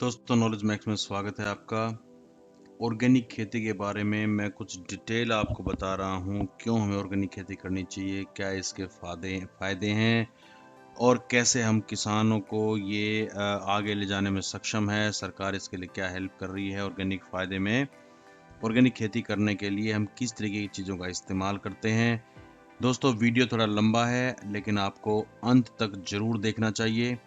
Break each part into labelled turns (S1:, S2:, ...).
S1: दोस्तों, knowledge max में स्वागत है आपका। ऑर्गेनिक खेती के बारे में मैं कुछ डिटेल आपको बता रहा हूँ। क्यों हमें ऑर्गेनिक खेती करनी चाहिए, क्या इसके फ़ायदे हैं और कैसे हम किसानों को ये आगे ले जाने में सक्षम है। सरकार इसके लिए क्या हेल्प कर रही है ऑर्गेनिक फ़ायदे में। ऑर्गेनिक खेती करने के लिए हम किस तरीके की चीज़ों का इस्तेमाल करते हैं। दोस्तों, वीडियो थोड़ा लंबा है लेकिन आपको अंत तक ज़रूर देखना चाहिए।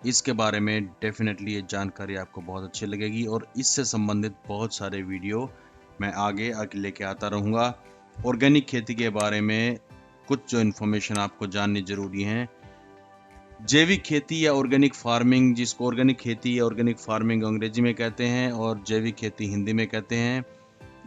S1: इसके बारे में डेफिनेटली ये जानकारी आपको बहुत अच्छी लगेगी और इससे संबंधित बहुत सारे वीडियो मैं आगे लेके आता रहूँगा। ऑर्गेनिक खेती के बारे में कुछ जो इन्फॉर्मेशन आपको जाननी ज़रूरी है। जैविक खेती या ऑर्गेनिक फार्मिंग, जिसको ऑर्गेनिक खेती या ऑर्गेनिक फार्मिंग अंग्रेजी में कहते हैं और जैविक खेती हिंदी में कहते हैं,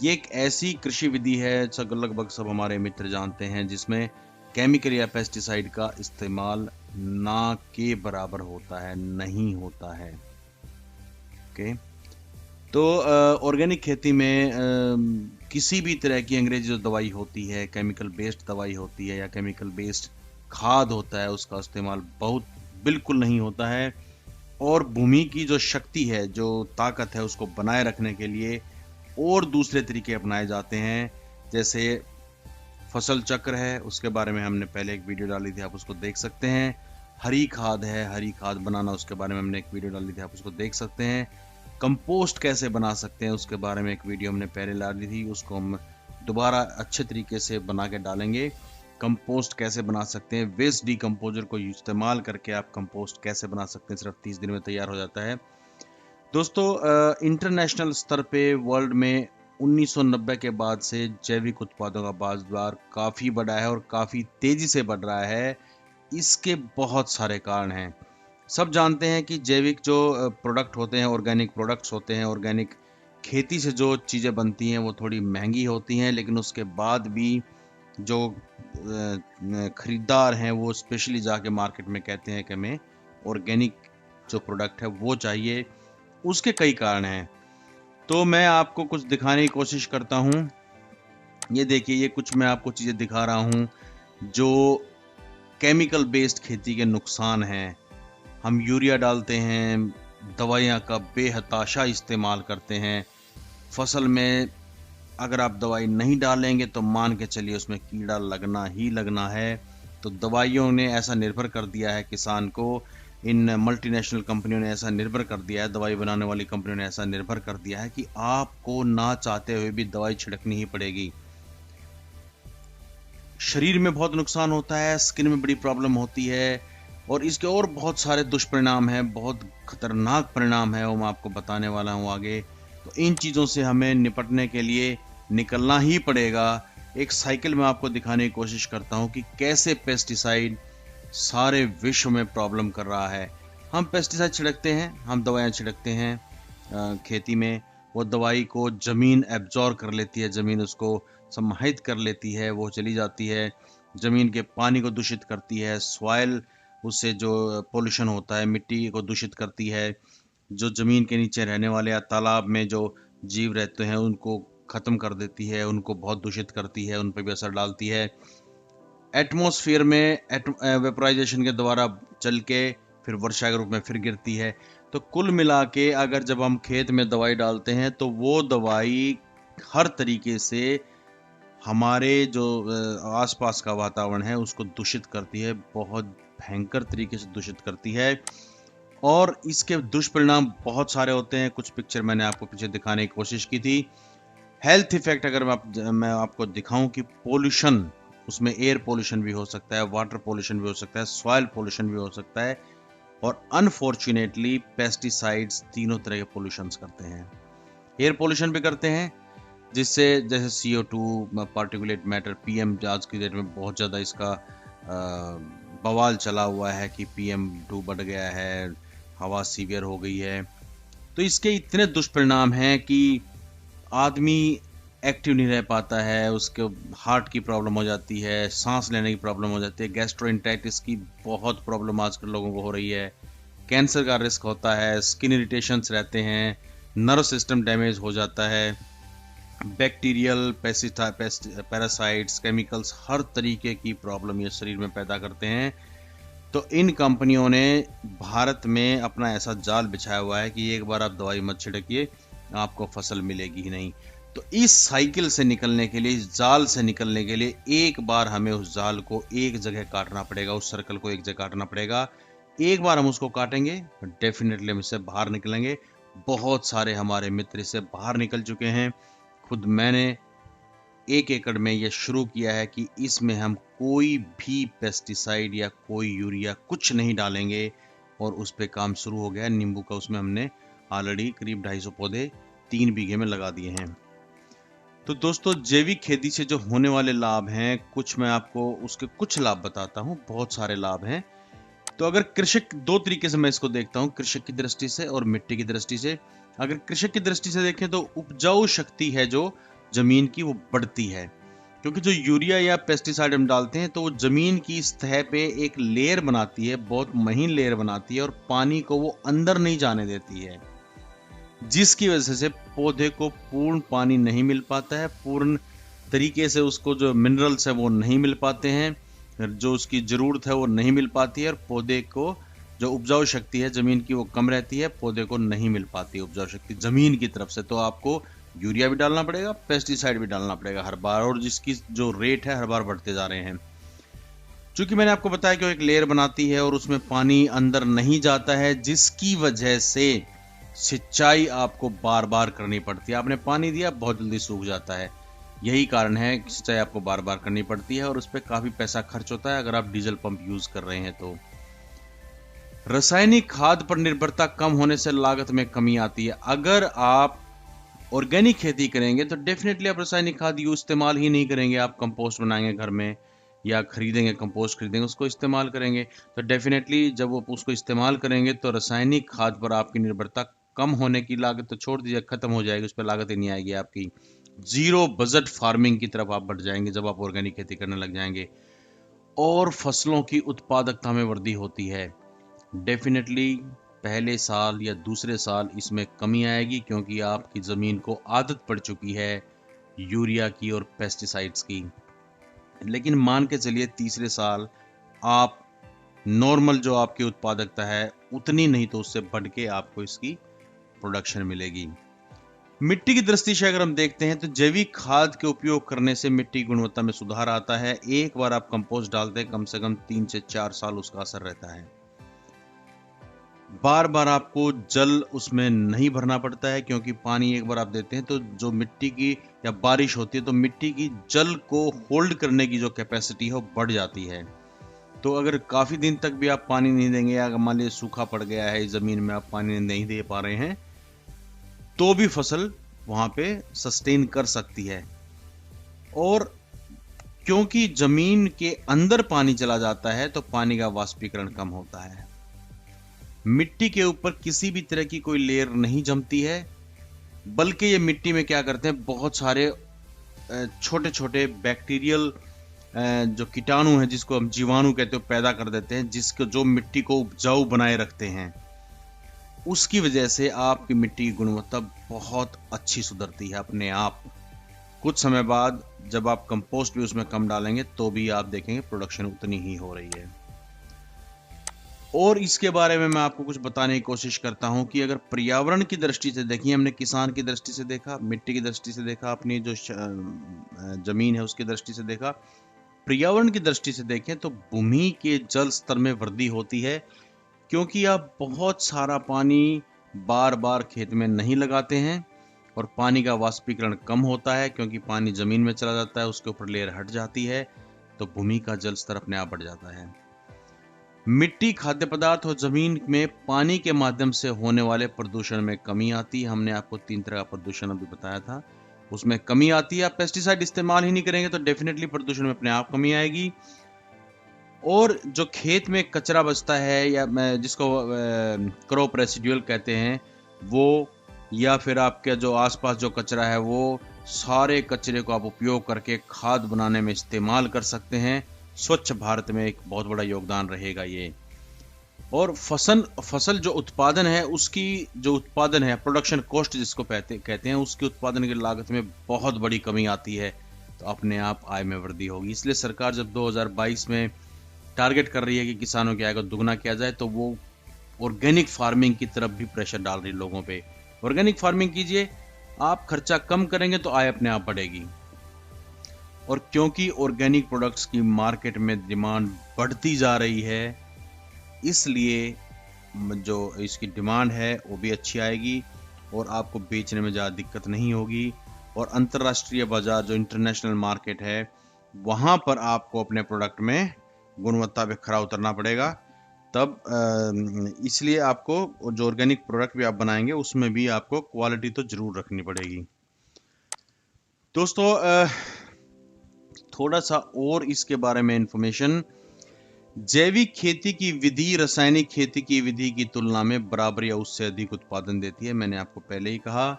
S1: ये एक ऐसी कृषि विधि है, लगभग सब हमारे मित्र जानते हैं, जिसमें केमिकल या पेस्टिसाइड का इस्तेमाल ना के बराबर होता है, नहीं होता है। ओके, तो ऑर्गेनिक खेती में किसी भी तरह की अंग्रेजी जो दवाई होती है, केमिकल बेस्ड दवाई होती है या केमिकल बेस्ड खाद होता है, उसका इस्तेमाल बिल्कुल नहीं होता है। और भूमि की जो शक्ति है, जो ताकत है, उसको बनाए रखने के लिए और दूसरे तरीके अपनाए जाते हैं। जैसे फसल चक्र है, उसके बारे में हमने पहले एक वीडियो डाली थी, आप उसको देख सकते हैं। हरी खाद है, हरी खाद बनाना, उसके बारे में हमने एक वीडियो डाली थी, आप उसको देख सकते हैं। कंपोस्ट कैसे बना सकते हैं, उसके बारे में एक वीडियो हमने पहले डाली थी, उसको हम दोबारा अच्छे तरीके से बना के डालेंगे। कंपोस्ट कैसे बना सकते हैं, वेस्ट डिकम्पोजर को इस्तेमाल करके आप कंपोस्ट कैसे बना सकते हैं, सिर्फ 30 दिन में तैयार हो जाता है। दोस्तों, इंटरनेशनल स्तर पे वर्ल्ड में 1990 के बाद से जैविक उत्पादों का बाजार काफ़ी बढ़ा है और काफ़ी तेज़ी से बढ़ रहा है। इसके बहुत सारे कारण हैं। सब जानते हैं कि जैविक जो प्रोडक्ट होते हैं, ऑर्गेनिक प्रोडक्ट्स होते हैं, ऑर्गेनिक खेती से जो चीज़ें बनती हैं वो थोड़ी महंगी होती हैं, लेकिन उसके बाद भी जो खरीदार हैं वो स्पेशली जाके मार्केट में कहते हैं कि हमें ऑर्गेनिक जो प्रोडक्ट है वो चाहिए। उसके कई कारण हैं, तो मैं आपको कुछ दिखाने की कोशिश करता हूँ। ये देखिए, ये कुछ मैं आपको चीज़ें दिखा रहा हूँ जो केमिकल बेस्ड खेती के नुकसान हैं। हम यूरिया डालते हैं, दवाइयाँ का बेहताशा इस्तेमाल करते हैं। फसल में अगर आप दवाई नहीं डालेंगे तो मान के चलिए उसमें कीड़ा लगना ही लगना है। तो दवाइयों ने ऐसा निर्भर कर दिया है किसान को, इन मल्टीनेशनल कंपनियों ने ऐसा निर्भर कर दिया है, दवाई बनाने वाली कंपनियों ने ऐसा निर्भर कर दिया है कि आपको ना चाहते हुए भी दवाई छिड़कनी ही पड़ेगी। शरीर में बहुत नुकसान होता है, स्किन में बड़ी प्रॉब्लम होती है और इसके और बहुत सारे दुष्परिणाम हैं, बहुत खतरनाक परिणाम है, वो मैं आपको बताने वाला हूँ आगे। तो इन चीज़ों से हमें निपटने के लिए निकलना ही पड़ेगा। एक साइकिल में आपको दिखाने की कोशिश करता हूँ कि कैसे पेस्टिसाइड सारे विश्व में प्रॉब्लम कर रहा है। हम पेस्टिसाइड छिड़कते हैं, हम दवाइयाँ छिड़कते हैं खेती में, वो दवाई को ज़मीन एब्जॉर्ब कर लेती है, ज़मीन उसको समाहित कर लेती है, वो चली जाती है, ज़मीन के पानी को दूषित करती है, सॉइल, उससे जो पोल्यूशन होता है मिट्टी को दूषित करती है, जो ज़मीन के नीचे रहने वाले या तालाब में जो जीव रहते हैं उनको ख़त्म कर देती है, उनको बहुत दूषित करती है, उन पर भी असर डालती है। एटमॉस्फेयर में वेपराइजेशन के द्वारा चल के फिर वर्षा के रूप में फिर गिरती है। तो कुल मिला के अगर जब हम खेत में दवाई डालते हैं तो वो दवाई हर तरीके से हमारे जो आसपास का वातावरण है उसको दूषित करती है, बहुत भयंकर तरीके से दूषित करती है। और इसके दुष्परिणाम बहुत सारे होते हैं, कुछ पिक्चर मैंने आपको पीछे दिखाने की कोशिश की थी। हेल्थ इफेक्ट अगर मैं आपको दिखाऊं कि पोल्यूशन, उसमें एयर पोल्यूशन भी हो सकता है, वाटर पोल्यूशन भी हो सकता है, सॉइल पोल्यूशन भी हो सकता है और अनफॉर्चुनेटली पेस्टिसाइड्स तीनों तरह के पोल्यूशंस करते हैं। एयर पोल्यूशन भी करते हैं, जिससे जैसे CO2, पार्टिकुलेट मैटर, PM, आज की डेट में बहुत ज़्यादा इसका बवाल चला हुआ है कि PM2 बढ़ गया है, हवा सीवियर हो गई है। तो इसके इतने दुष्परिणाम हैं कि आदमी एक्टिव नहीं रह पाता है, उसके हार्ट की प्रॉब्लम हो जाती है, सांस लेने की प्रॉब्लम हो जाती है, गैस्ट्रोइंटाइटिस की बहुत प्रॉब्लम आजकल लोगों को हो रही है, कैंसर का रिस्क होता है, स्किन इरिटेशंस रहते हैं, नर्व सिस्टम डैमेज हो जाता है, बैक्टीरियल पैरासाइट्स, केमिकल्स, हर तरीके की प्रॉब्लम ये शरीर में पैदा करते हैं। तो इन कंपनियों ने भारत में अपना ऐसा जाल बिछाया हुआ है कि एक बार आप दवाई मत छिड़किए, आपको फसल मिलेगी ही नहीं। तो इस साइकिल से निकलने के लिए, इस जाल से निकलने के लिए एक बार हमें उस जाल को एक जगह काटना पड़ेगा, उस सर्कल को एक जगह काटना पड़ेगा। एक बार हम उसको काटेंगे तो डेफिनेटली हम इससे बाहर निकलेंगे। बहुत सारे हमारे मित्र इससे बाहर निकल चुके हैं। खुद मैंने 1 एकड़ में यह शुरू किया है कि इसमें हम कोई भी पेस्टिसाइड या कोई यूरिया कुछ नहीं डालेंगे, और उस पर काम शुरू हो गया। नींबू का उसमें हमने ऑलरेडी करीब 250 पौधे 3 बीघे में लगा दिए हैं। तो दोस्तों, जैविक खेती से जो होने वाले लाभ हैं, कुछ मैं आपको उसके कुछ लाभ बताता हूं। बहुत सारे लाभ हैं। तो अगर कृषक, 2 तरीके से मैं इसको देखता हूं, कृषक की दृष्टि से और मिट्टी की दृष्टि से। अगर कृषक की दृष्टि से देखें तो उपजाऊ शक्ति है जो जमीन की, वो बढ़ती है, क्योंकि जो यूरिया या पेस्टिसाइड हम डालते हैं तो वो जमीन की सतह पे एक लेयर बनाती है, बहुत महीन लेयर बनाती है, और पानी को वो अंदर नहीं जाने देती है, जिसकी वजह से पौधे को पूर्ण पानी नहीं मिल पाता है, पूर्ण तरीके से उसको जो मिनरल्स है वो नहीं मिल पाते हैं, जो उसकी जरूरत है वो नहीं मिल पाती है, और पौधे को जो उपजाऊ शक्ति है जमीन की वो कम रहती है, पौधे को नहीं मिल पाती है उपजाऊ शक्ति जमीन की तरफ से। तो आपको यूरिया भी डालना पड़ेगा, पेस्टिसाइड भी डालना पड़ेगा हर बार, और जिसकी जो रेट है हर बार बढ़ते जा रहे हैं। चूंकि मैंने आपको बताया कि वो एक लेयर बनाती है और उसमें पानी अंदर नहीं जाता है, जिसकी वजह से सिंचाई आपको बार बार करनी पड़ती है। आपने पानी दिया, बहुत जल्दी सूख जाता है। यही कारण है कि सिंचाई आपको बार बार करनी पड़ती है, और उस पर काफी पैसा खर्च होता है अगर आप डीजल पंप यूज कर रहे हैं तो। रासायनिक खाद पर निर्भरता कम होने से लागत में कमी आती है। अगर आप ऑर्गेनिक खेती करेंगे तो डेफिनेटली आप रासायनिक खाद इस्तेमाल ही नहीं करेंगे। आप कंपोस्ट बनाएंगे घर में या खरीदेंगे, कंपोस्ट खरीदेंगे, उसको इस्तेमाल करेंगे। तो डेफिनेटली जब वो उसको इस्तेमाल करेंगे तो रासायनिक खाद पर आपकी निर्भरता कम होने की, लागत तो छोड़ दीजिए, खत्म हो जाएगी, उस पर लागत ही नहीं आएगी आपकी। जीरो बजट फार्मिंग की तरफ आप बढ़ जाएंगे जब आप ऑर्गेनिक खेती करने लग जाएंगे, और फसलों की उत्पादकता में वृद्धि होती है। डेफिनेटली पहले साल या दूसरे साल इसमें कमी आएगी, क्योंकि आपकी ज़मीन को आदत पड़ चुकी है यूरिया की और पेस्टिसाइड्स की। लेकिन मान के चलिए तीसरे साल आप नॉर्मल जो आपकी उत्पादकता है उतनी नहीं तो उससे बढ़ के आपको इसकी प्रोडक्शन मिलेगी। मिट्टी की दृष्टि से अगर हम देखते हैं तो जैविक खाद के उपयोग करने से मिट्टी की गुणवत्ता में सुधार आता है। एक बार आप कंपोस्ट डालते हैं, कम से कम 3 से 4 साल उसका असर रहता है। बार बार आपको जल उसमें नहीं भरना पड़ता है, क्योंकि पानी एक बार आप देते हैं तो जो मिट्टी की या बारिश होती है तो मिट्टी की जल को होल्ड करने की जो कैपेसिटी है वो बढ़ जाती है। तो अगर काफी दिन तक भी आप पानी नहीं देंगे, या मान लीजिए सूखा पड़ गया है जमीन में, आप पानी नहीं दे पा रहे हैं, तो भी फसल वहां पे सस्टेन कर सकती है। और क्योंकि जमीन के अंदर पानी चला जाता है तो पानी का वाष्पीकरण कम होता है। मिट्टी के ऊपर किसी भी तरह की कोई लेयर नहीं जमती है, बल्कि ये मिट्टी में क्या करते हैं, बहुत सारे छोटे छोटे बैक्टीरियल जो कीटाणु हैं, जिसको हम जीवाणु कहते हैं, पैदा कर देते हैं, जिसको जो मिट्टी को उपजाऊ बनाए रखते हैं। उसकी वजह से आपकी मिट्टी की गुणवत्ता बहुत अच्छी सुधरती है अपने आप। कुछ समय बाद जब आप कंपोस्ट भी उसमें कम डालेंगे तो भी आप देखेंगे प्रोडक्शन उतनी ही हो रही है। और इसके बारे में मैं आपको कुछ बताने की कोशिश करता हूं कि अगर पर्यावरण की दृष्टि से देखिए, हमने किसान की दृष्टि से देखा, मिट्टी की दृष्टि से देखा, अपनी जो जमीन है उसकी दृष्टि से देखा, पर्यावरण की दृष्टि से देखें तो भूमि के जल स्तर में वृद्धि होती है, क्योंकि आप बहुत सारा पानी बार बार खेत में नहीं लगाते हैं, और पानी का वाष्पीकरण कम होता है, क्योंकि पानी जमीन में चला जाता है, उसके ऊपर लेयर हट जाती है, तो भूमि का जल स्तर अपने आप बढ़ जाता है। मिट्टी, खाद्य पदार्थ और जमीन में पानी के माध्यम से होने वाले प्रदूषण में कमी आती है। हमने आपको 3 तरह का प्रदूषण अभी बताया था, उसमें कमी आती है। आप पेस्टिसाइड इस्तेमाल ही नहीं करेंगे तो डेफिनेटली प्रदूषण में अपने आप कमी आएगी। और जो खेत में कचरा बचता है, या जिसको क्रॉप रेसिड्यूअल कहते हैं, वो, या फिर आपके जो आसपास जो कचरा है, वो सारे कचरे को आप उपयोग करके खाद बनाने में इस्तेमाल कर सकते हैं। स्वच्छ भारत में एक बहुत बड़ा योगदान रहेगा ये। और फसल जो उत्पादन है, उसकी जो उत्पादन है, प्रोडक्शन कॉस्ट जिसको कहते हैं, उसकी उत्पादन की लागत में बहुत बड़ी कमी आती है, तो अपने आप आय में वृद्धि होगी। इसलिए सरकार जब 2022 में टारगेट कर रही है कि किसानों की आय को दुगना किया जाए, तो वो ऑर्गेनिक फार्मिंग की तरफ भी प्रेशर डाल रही है लोगों पे। ऑर्गेनिक फार्मिंग कीजिए, आप खर्चा कम करेंगे तो आय अपने आप बढ़ेगी। और क्योंकि ऑर्गेनिक प्रोडक्ट्स की मार्केट में डिमांड बढ़ती जा रही है, इसलिए जो इसकी डिमांड है वो भी अच्छी आएगी और आपको बेचने में ज़्यादा दिक्कत नहीं होगी। और अंतर्राष्ट्रीय बाजार, जो इंटरनेशनल मार्केट है, वहाँ पर आपको अपने प्रोडक्ट में गुणवत्ता पे खरा उतरना पड़ेगा। तब इसलिए आपको जो ऑर्गेनिक प्रोडक्ट भी आप बनाएंगे उसमें भी आपको क्वालिटी तो जरूर रखनी पड़ेगी। दोस्तों, थोड़ा सा और इसके बारे में इंफॉर्मेशन। जैविक खेती की विधि रासायनिक खेती की विधि की तुलना में बराबर या उससे अधिक उत्पादन देती है। मैंने आपको पहले ही कहा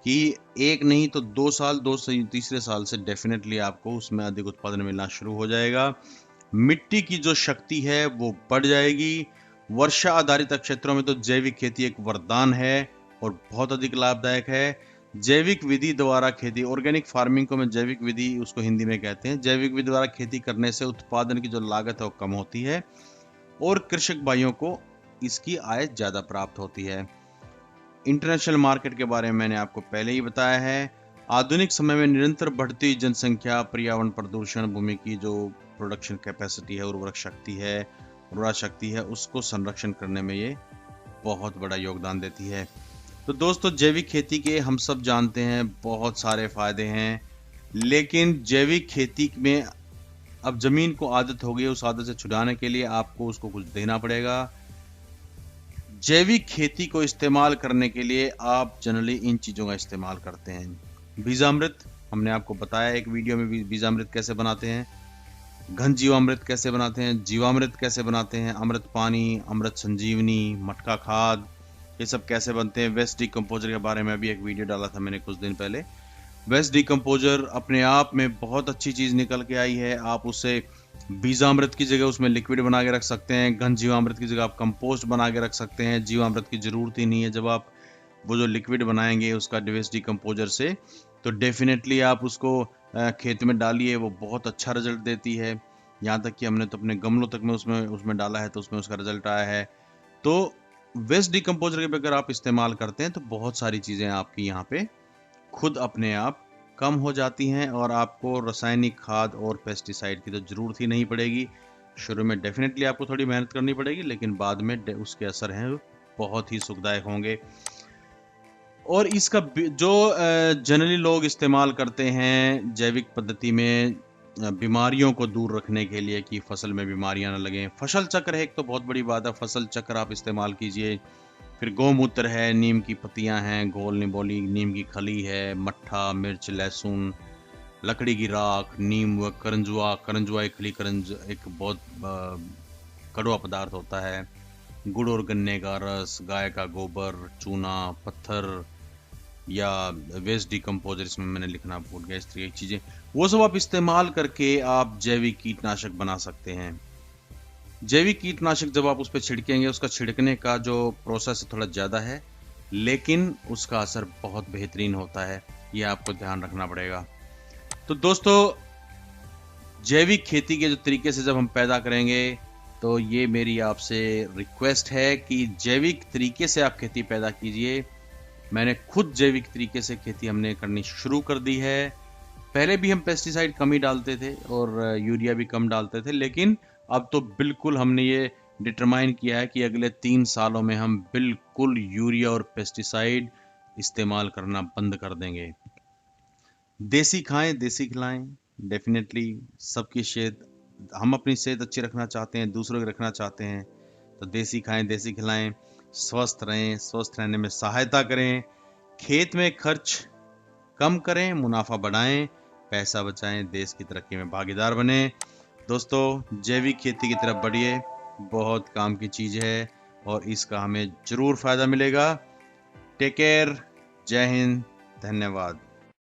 S1: कि एक नहीं तो 2 साल, 2 से तीसरे साल से डेफिनेटली आपको उसमें अधिक उत्पादन मिलना शुरू हो जाएगा। मिट्टी की जो शक्ति है वो बढ़ जाएगी। वर्षा आधारित क्षेत्रों में तो जैविक खेती एक वरदान है और बहुत अधिक लाभदायक है। जैविक विधि द्वारा खेती, ऑर्गेनिक फार्मिंग को मैं जैविक विधि उसको हिंदी में कहते हैं। जैविक विधि द्वारा खेती करने से उत्पादन की जो लागत है वो कम होती है और कृषक भाइयों को इसकी आय ज्यादा प्राप्त होती है। इंटरनेशनल मार्केट के बारे में मैंने आपको पहले ही बताया है। आधुनिक समय में निरंतर बढ़ती जनसंख्या, पर्यावरण प्रदूषण, भूमि की जो प्रोडक्शन कैपेसिटी है, उर्वरक शक्ति है, उसको संरक्षण करने में ये बहुत बड़ा योगदान देती है। तो दोस्तों, जैविक खेती के हम सब जानते हैं बहुत सारे फायदे हैं, लेकिन जैविक खेती में अब जमीन को आदत हो गई है, उस आदत से छुड़ाने के लिए आपको उसको कुछ देना पड़ेगा। जैविक खेती को इस्तेमाल करने के लिए आप जनरली इन चीज़ों का इस्तेमाल करते हैं। बीजामृत, हमने आपको बताया एक वीडियो में बीजामृत कैसे बनाते हैं, घन जीवामृत कैसे बनाते हैं, जीवामृत कैसे बनाते हैं, अमृत पानी, अमृत संजीवनी, मटका खाद, ये सब कैसे बनते हैं। वेस्ट डिकम्पोजर के बारे में भी एक वीडियो डाला था मैंने कुछ दिन पहले। वेस्ट डिकम्पोजर अपने आप में बहुत अच्छी चीज़ निकल के आई है। आप उससे बीजामृत की जगह उसमें लिक्विड बना के रख सकते हैं, घन जीवामृत की जगह आप कंपोस्ट बना के रख सकते हैं। जीवामृत की ज़रूरत ही नहीं है। जब आप वो जो लिक्विड बनाएंगे उसका वेस्ट डिकम्पोजर से, तो डेफिनेटली आप उसको खेत में डालिए, वो बहुत अच्छा रिजल्ट देती है। यहाँ तक कि हमने तो अपने गमलों तक में उसमें डाला है तो उसमें उसका रिजल्ट आया है। तो वेस्ट डिकम्पोजर के अगर आप इस्तेमाल करते हैं तो बहुत सारी चीज़ें आपकी यहाँ पे खुद अपने आप कम हो जाती हैं और आपको रासायनिक खाद और पेस्टिसाइड की तो ज़रूरत ही नहीं पड़ेगी। शुरू में डेफिनेटली आपको थोड़ी मेहनत करनी पड़ेगी, लेकिन बाद में उसके असर हैं बहुत ही सुखदायक होंगे। और इसका जो जनरली लोग इस्तेमाल करते हैं जैविक पद्धति में बीमारियों को दूर रखने के लिए कि फसल में बीमारियां न लगें, फसल चक्र है एक तो बहुत बड़ी बात है। फसल चक्र आप इस्तेमाल कीजिए। फिर गौमूत्र है, नीम की पत्तियां हैं, घोल निबोली, नीम की खली है, मट्ठा, मिर्च, लहसुन, लकड़ी की राख, नीम व करंजुआ एक खली एक बहुत कड़वा पदार्थ होता है। गुड़ और गन्ने का रस, गाय का गोबर, चूना, पत्थर या वेस्ट डिकम्पोजर, इसमें मैंने लिखना भूल गया, इस तरह की चीज़ें, वो सब आप इस्तेमाल करके आप जैविक कीटनाशक बना सकते हैं। जैविक कीटनाशक जब आप उस पर छिड़केंगे, उसका छिड़कने का जो प्रोसेस थोड़ा ज़्यादा है, लेकिन उसका असर बहुत बेहतरीन होता है। ये आपको ध्यान रखना पड़ेगा। तो दोस्तों, जैविक खेती के जो तरीके से जब हम पैदा करेंगे, तो ये मेरी आपसे रिक्वेस्ट है कि जैविक तरीके से आप खेती पैदा कीजिए। मैंने खुद जैविक तरीके से खेती हमने करनी शुरू कर दी है। पहले भी हम पेस्टिसाइड कम ही डालते थे और यूरिया भी कम डालते थे, लेकिन अब तो बिल्कुल हमने ये डिटरमाइन किया है कि अगले 3 सालों में हम बिल्कुल यूरिया और पेस्टिसाइड इस्तेमाल करना बंद कर देंगे। देसी खाएं, देसी खिलाएं। डेफिनेटली सबकी सेहत, हम अपनी सेहत अच्छी रखना चाहते हैं, दूसरों की रखना चाहते हैं, तो देसी खाएं, देसी खिलाएं। स्वस्थ रहें, स्वस्थ रहने में सहायता करें। खेत में खर्च कम करें, मुनाफा बढ़ाएं, पैसा बचाएं, देश की तरक्की में भागीदार बने। दोस्तों, जैविक खेती की तरफ बढ़िए, बहुत काम की चीज़ है और इसका हमें ज़रूर फ़ायदा मिलेगा। टेक केयर, जय हिंद, धन्यवाद।